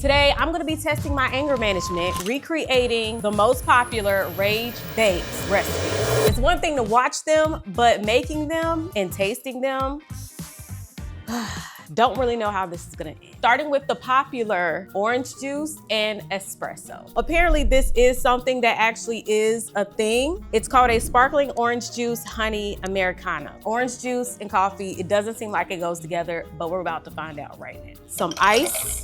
Today, I'm gonna be testing my anger management, recreating the most popular Rage Bakes recipe. It's one thing to watch them, but making them and tasting them, don't really know how this is gonna end. Starting with the popular orange juice and espresso. Apparently this is something that actually is a thing. It's called a sparkling orange juice honey Americano. Orange juice and coffee, it doesn't seem like it goes together, but we're about to find out right now. Some ice,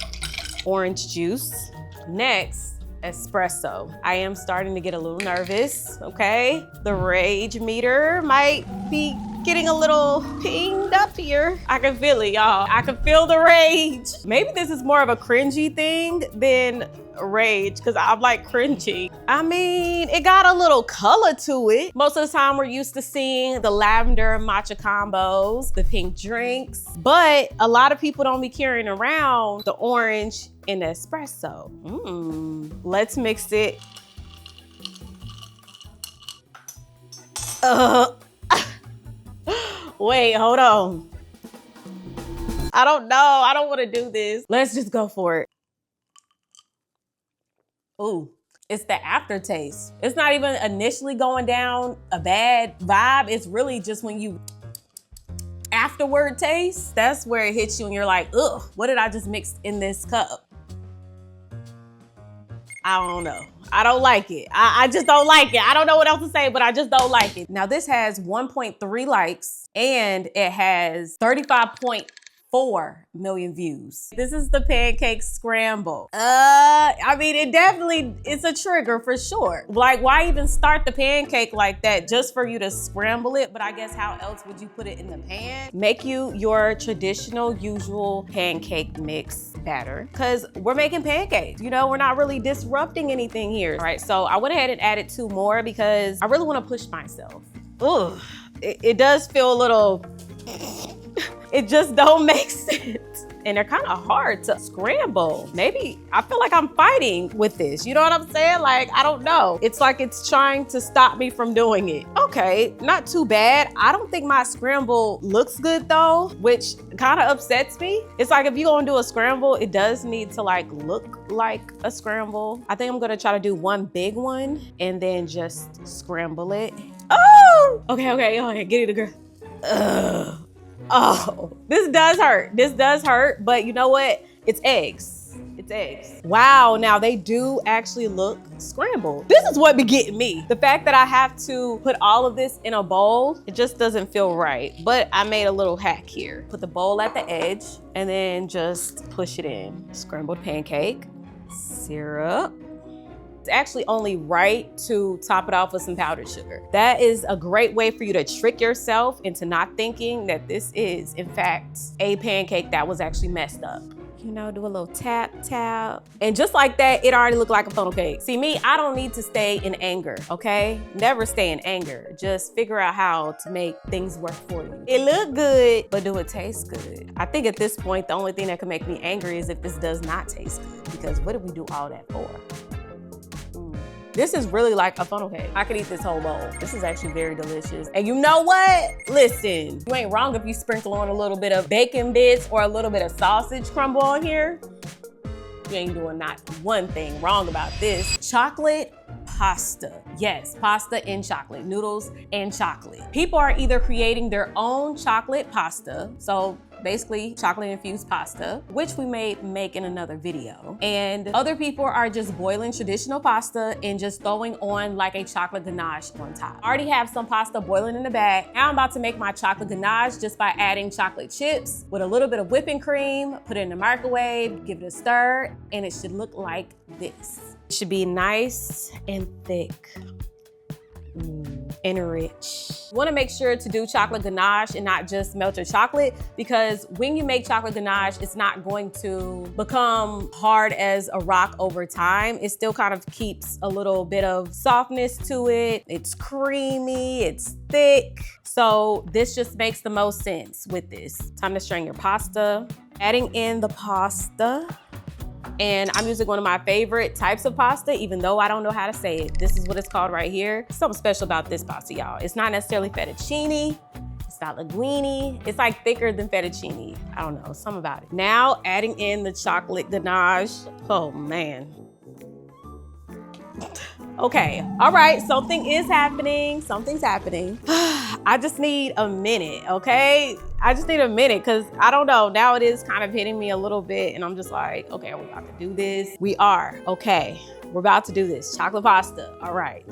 orange juice. Next, espresso. I am starting to get a little nervous, okay? The rage meter might be getting a little pinged up here. I can feel it, y'all. I can feel the rage. Maybe this is more of a cringy thing than rage, because I'm like cringy. I mean, it got a little color to it. Most of the time we're used to seeing the lavender matcha combos, the pink drinks, but a lot of people don't be carrying around the orange and the espresso. Let's mix it. Wait, hold on. I don't know. I don't want to do this. Let's just go for it. Ooh, it's the aftertaste. It's not even initially going down a bad vibe. It's really just when you afterward taste, that's where it hits you and you're like, ugh, what did I just mix in this cup? I don't know. I don't like it. I just don't like it. I don't know what else to say, but I just don't like it. Now this has 1.3 likes and it has 35.4 million views. This is the Pancake Scramble. I mean, it's a trigger for sure. Like, why even start the pancake like that just for you to scramble it? But I guess how else would you put it in the pan? Make you your traditional, usual pancake mix batter, because we're making pancakes. You know, we're not really disrupting anything here. All right, so I went ahead and added 2 more because I really want to push myself. Ugh, it does feel a little, it just don't make sense. And they're kind of hard to scramble. Maybe I feel like I'm fighting with this. You know what I'm saying? Like, I don't know. It's like it's trying to stop me from doing it. Okay, not too bad. I don't think my scramble looks good though, which kind of upsets me. It's like if you're gonna do a scramble, it does need to like look like a scramble. I think I'm gonna try to do one big one and then just scramble it. Oh! Okay, get it, girl. Ugh. Oh, this does hurt. This does hurt, but you know what? It's eggs. It's eggs. Wow, now they do actually look scrambled. This is what be getting me. The fact that I have to put all of this in a bowl, it just doesn't feel right. But I made a little hack here. Put the bowl at the edge and then just push it in. Scrambled pancake, syrup. It's actually only right to top it off with some powdered sugar. That is a great way for you to trick yourself into not thinking that this is, in fact, a pancake that was actually messed up. You know, do a little tap, tap. And just like that, it already looked like a funnel cake. See me, I don't need to stay in anger, okay? Never stay in anger. Just figure out how to make things work for you. It look good, but do it taste good? I think at this point, the only thing that can make me angry is if this does not taste good, because what did we do all that for? This is really like a funnel cake. I could eat this whole bowl. This is actually very delicious. And you know what? Listen, you ain't wrong if you sprinkle on a little bit of bacon bits or a little bit of sausage crumble on here. You ain't doing not one thing wrong about this. Chocolate pasta. Yes, pasta and chocolate, noodles and chocolate. People are either creating their own chocolate pasta, so basically chocolate infused pasta, which we may make in another video. And other people are just boiling traditional pasta and just throwing on like a chocolate ganache on top. I already have some pasta boiling in the bag. Now I'm about to make my chocolate ganache just by adding chocolate chips with a little bit of whipping cream, put it in the microwave, give it a stir, and it should look like this. It should be nice and thick. And rich. You want to make sure to do chocolate ganache and not just melt your chocolate, because when you make chocolate ganache, it's not going to become hard as a rock over time. It still kind of keeps a little bit of softness to it. It's creamy, it's thick. So this just makes the most sense with this. Time to strain your pasta. Adding in the pasta. And I'm using one of my favorite types of pasta, even though I don't know how to say it. This is what it's called right here. Something special about this pasta, y'all. It's not necessarily fettuccine. It's not linguine. It's like thicker than fettuccine. I don't know, something about it. Now adding in the chocolate ganache. Oh man. Okay, all right, something is happening. Something's happening. I just need a minute, okay? I just need a minute because I don't know. Now it is kind of hitting me a little bit and I'm just like, okay, are we about to do this? We are, okay. We're about to do this. Chocolate pasta, all right.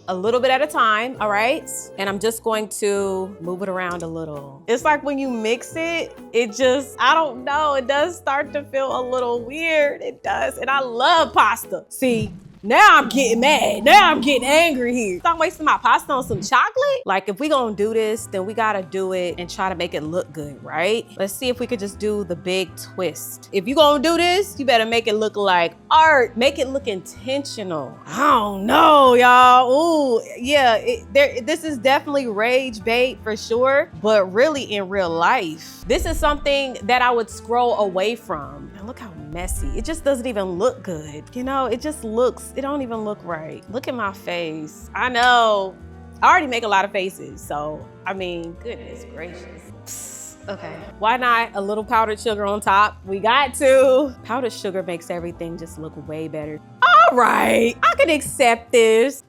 A little bit at a time, all right? And I'm just going to move it around a little. It's like when you mix it, it just, I don't know, it does start to feel a little weird. It does, and I love pasta. See, now I'm getting mad. Now I'm getting angry here. I'm wasting my pasta on some chocolate? Like if we gonna do this, then we gotta do it and try to make it look good, right? Let's see if we could just do the big twist. If you gonna do this, you better make it look like art. Make it look intentional. I don't know, y'all. Ooh, yeah, this is definitely rage bait for sure, but really in real life, this is something that I would scroll away from. And look how messy. It just doesn't even look good. You know, it just looks, it don't even look right. Look at my face. I know. I already make a lot of faces, so I mean, goodness gracious. Psst, okay. Why not a little powdered sugar on top? We got to. Powdered sugar makes everything just look way better. All right, I can accept this.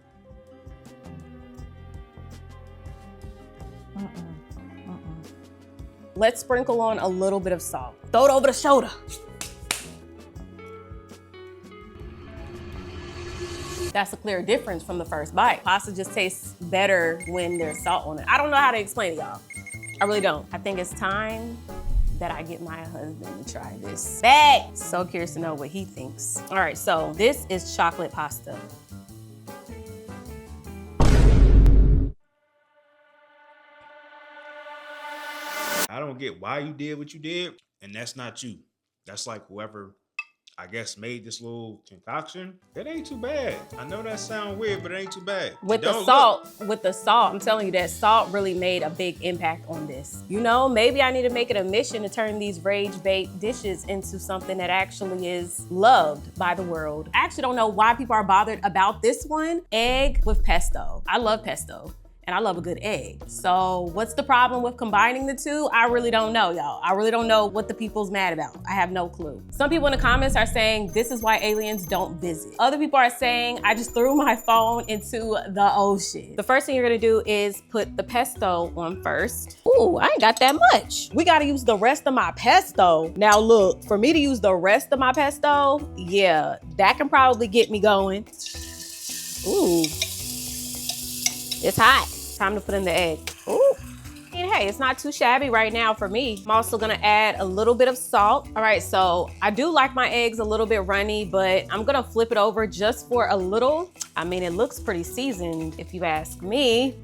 Let's sprinkle on a little bit of salt. Throw it over the shoulder. That's a clear difference from the first bite. Pasta just tastes better when there's salt on it. I don't know how to explain it, y'all. I really don't. I think it's time that I get my husband to try this back. So curious to know what he thinks. All right, so this is chocolate pasta. I don't get why you did what you did, and that's not you. That's like whoever, I guess, made this little concoction. It ain't too bad. I know that sounds weird, but it ain't too bad. With the salt, I'm telling you that salt really made a big impact on this. You know, maybe I need to make it a mission to turn these rage bait dishes into something that actually is loved by the world. I actually don't know why people are bothered about this one. Egg with pesto. I love pesto. And I love a good egg. So what's the problem with combining the two? I really don't know, y'all. I really don't know what the people's mad about. I have no clue. Some people in the comments are saying this is why aliens don't visit. Other people are saying I just threw my phone into the ocean. The first thing you're gonna do is put the pesto on first. Ooh, I ain't got that much. We gotta use the rest of my pesto. Now look, for me to use the rest of my pesto, yeah, that can probably get me going. Ooh. It's hot. Time to put in the egg. Ooh. And hey, it's not too shabby right now for me. I'm also gonna add a little bit of salt. All right, so I do like my eggs a little bit runny, but I'm gonna flip it over just for a little. I mean, it looks pretty seasoned if you ask me.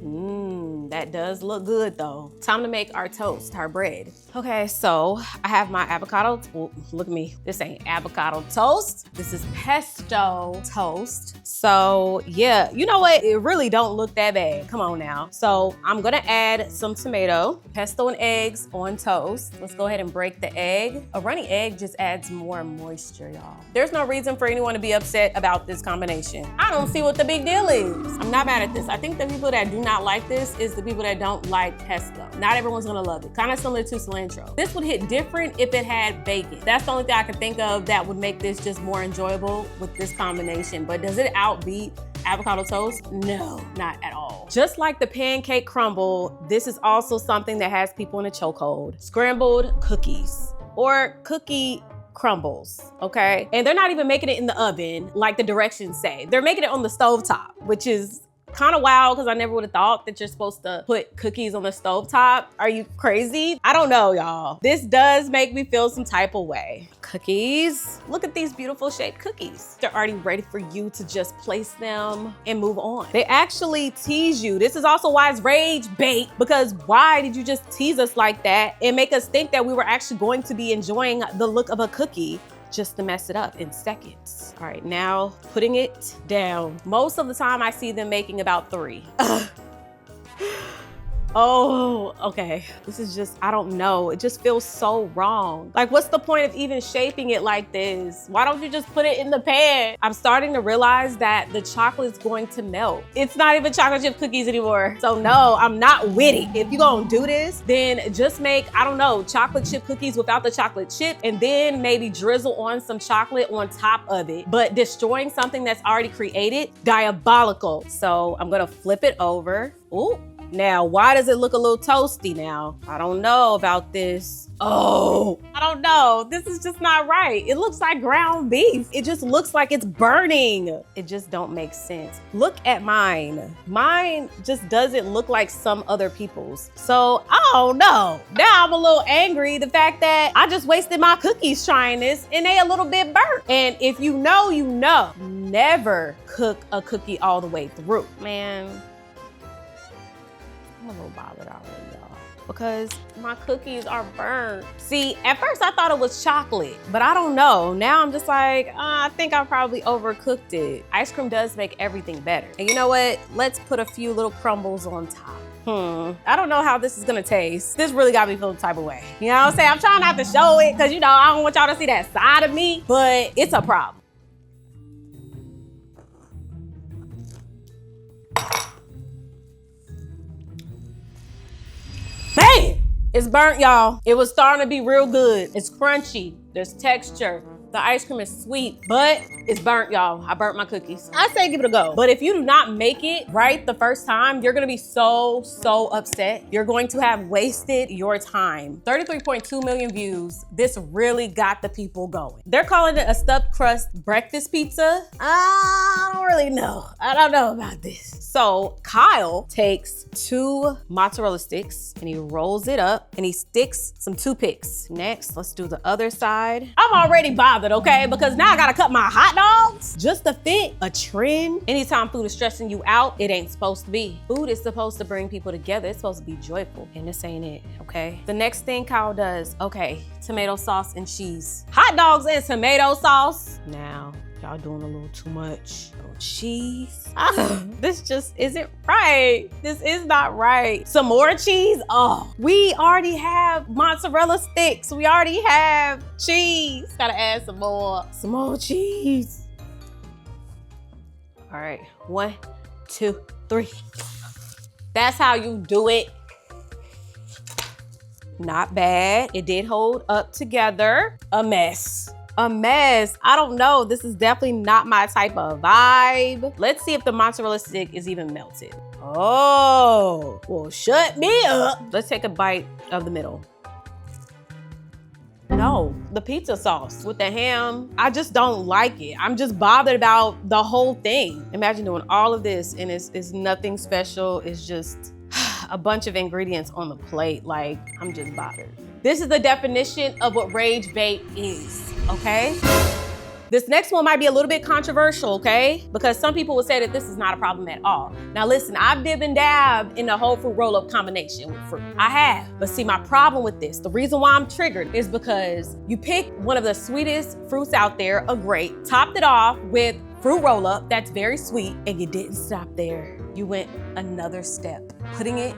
That does look good though. Time to make our toast, our bread. Okay, so I have my avocado. Well, look at me. This ain't avocado toast. This is pesto toast. So yeah, you know what? It really don't look that bad. Come on now. So I'm gonna add some tomato, pesto and eggs on toast. Let's go ahead and break the egg. A runny egg just adds more moisture, y'all. There's no reason for anyone to be upset about this combination. I don't see what the big deal is. I'm not mad at this. I think the people that do not like this is the people that don't like pesto. Not everyone's gonna love it. Kind of similar to cilantro. This would hit different if it had bacon. That's the only thing I can think of that would make this just more enjoyable with this combination. But does it outbeat avocado toast? No, not at all. Just like the pancake crumble, this is also something that has people in a chokehold. Scrambled cookies or cookie crumbles, okay? And they're not even making it in the oven like the directions say. They're making it on the stovetop, which is kind of wild because I never would have thought that you're supposed to put cookies on the stovetop. Are you crazy? I don't know, y'all. This does make me feel some type of way. Cookies. Look at these beautiful shaped cookies. They're already ready for you to just place them and move on. They actually tease you. This is also why it's rage bait, because why did you just tease us like that and make us think that we were actually going to be enjoying the look of a cookie just to mess it up in seconds? All right, now putting it down. Most of the time I see them making about 3. Oh, okay. This is just, I don't know. It just feels so wrong. Like, what's the point of even shaping it like this? Why don't you just put it in the pan? I'm starting to realize that the chocolate's going to melt. It's not even chocolate chip cookies anymore. So no, I'm not with it. If you're gonna do this, then just make, I don't know, chocolate chip cookies without the chocolate chip, and then maybe drizzle on some chocolate on top of it. But destroying something that's already created, diabolical. So I'm gonna flip it over. Ooh. Now, why does it look a little toasty now? I don't know about this. Oh, I don't know. This is just not right. It looks like ground beef. It just looks like it's burning. It just don't make sense. Look at mine. Mine just doesn't look like some other people's. So, I don't know. Now I'm a little angry. The fact that I just wasted my cookies trying this and they a little bit burnt. And if you know, you know. Never cook a cookie all the way through. Man. I'm a little bothered already, y'all, because my cookies are burnt. See, at first I thought it was chocolate, but I don't know. Now I'm just like, I think I probably overcooked it. Ice cream does make everything better. And you know what? Let's put a few little crumbles on top. I don't know how this is gonna taste. This really got me feeling the type of way. You know what I'm saying? I'm trying not to show it because, you know, I don't want y'all to see that side of me, but it's a problem. Bam! It's burnt, y'all. It was starting to be real good. It's crunchy. There's texture. The ice cream is sweet, but it's burnt, y'all. I burnt my cookies. I say give it a go. But if you do not make it right the first time, you're gonna be so upset. You're going to have wasted your time. 33.2 million views. This really got the people going. They're calling it a stuffed crust breakfast pizza. I don't really know. I don't know about this. So Kyle takes 2 mozzarella sticks and he rolls it up and he sticks some toothpicks. Next, let's do the other side. I'm already bothered, okay? Because now I gotta cut my hot dogs just to fit a trend. Anytime food is stressing you out, it ain't supposed to be. Food is supposed to bring people together. It's supposed to be joyful, and this ain't it, okay? The next thing Kyle does, okay, tomato sauce and cheese. Hot dogs and tomato sauce. Now, y'all doing a little too much. Cheese. This just isn't right. This is not right. Some more cheese? Oh, we already have mozzarella sticks. We already have cheese. Gotta add some more cheese. All right, 1, 2, 3. That's how you do it. Not bad. It did hold up together. A mess. A mess. I don't know. This is definitely not my type of vibe. Let's see if the mozzarella stick is even melted. Oh, well, shut me up. Let's take a bite of the middle. No, the pizza sauce with the ham, I just don't like it. I'm just bothered about the whole thing. Imagine doing all of this and it's nothing special. It's just a bunch of ingredients on the plate. Like, I'm just bothered. This is the definition of what rage bait is, okay? This next one might be a little bit controversial, okay? Because some people would say that this is not a problem at all. Now listen, I've dib and dab in the whole fruit roll-up combination with fruit. I have, but see, my problem with this, the reason why I'm triggered is because you pick one of the sweetest fruits out there, a grape, topped it off with fruit roll-up that's very sweet, and you didn't stop there. You went another step, putting it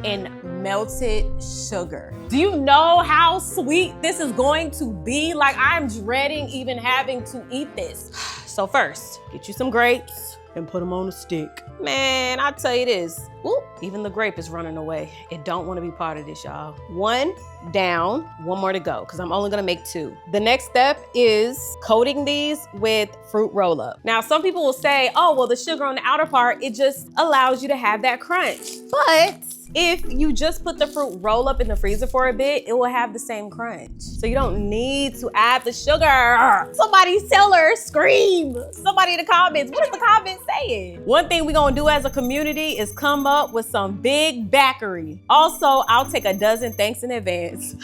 in melted sugar. Do you know how sweet this is going to be? Like, I'm dreading even having to eat this. So first, get you some grapes and put them on a stick. Man, I'll tell you this. Ooh, even the grape is running away. It don't want to be part of this, y'all. 1 down, 1 more to go, because I'm only gonna make 2. The next step is coating these with fruit roll-up. Now, some people will say, oh, well, the sugar on the outer part, it just allows you to have that crunch. But if you just put the fruit roll-up in the freezer for a bit, it will have the same crunch. So you don't need to add the sugar. Somebody tell her, scream. Somebody in the comments, what is the comments saying? One thing we're gonna do as a community is come up with some big backery. Also, I'll take a dozen thanks in advance.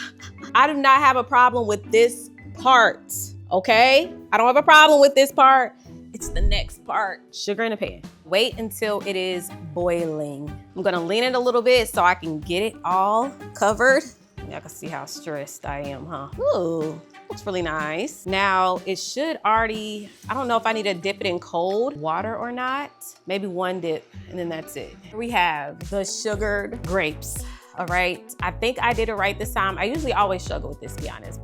I do not have a problem with this part, okay? I don't have a problem with this part. It's the next part. Sugar in a pan. Wait until it is boiling. I'm gonna lean it a little bit so I can get it all covered. Y'all can see how stressed I am, huh? Ooh, Looks really nice. Now it should already, I don't know if I need to dip it in cold water or not. Maybe one dip and then that's it. Here we have the sugared grapes. All right, I think I did it right this time. I usually always struggle with this, to be honest.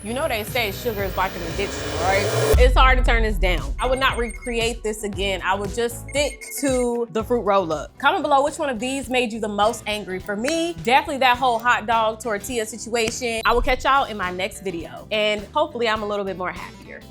You know they say sugar is like an addiction, right? It's hard to turn this down. I would not recreate this again. I would just stick to the fruit roll-up. Comment below which one of these made you the most angry. For me, definitely that whole hot dog tortilla situation. I will catch y'all in my next video, and hopefully I'm a little bit more happier.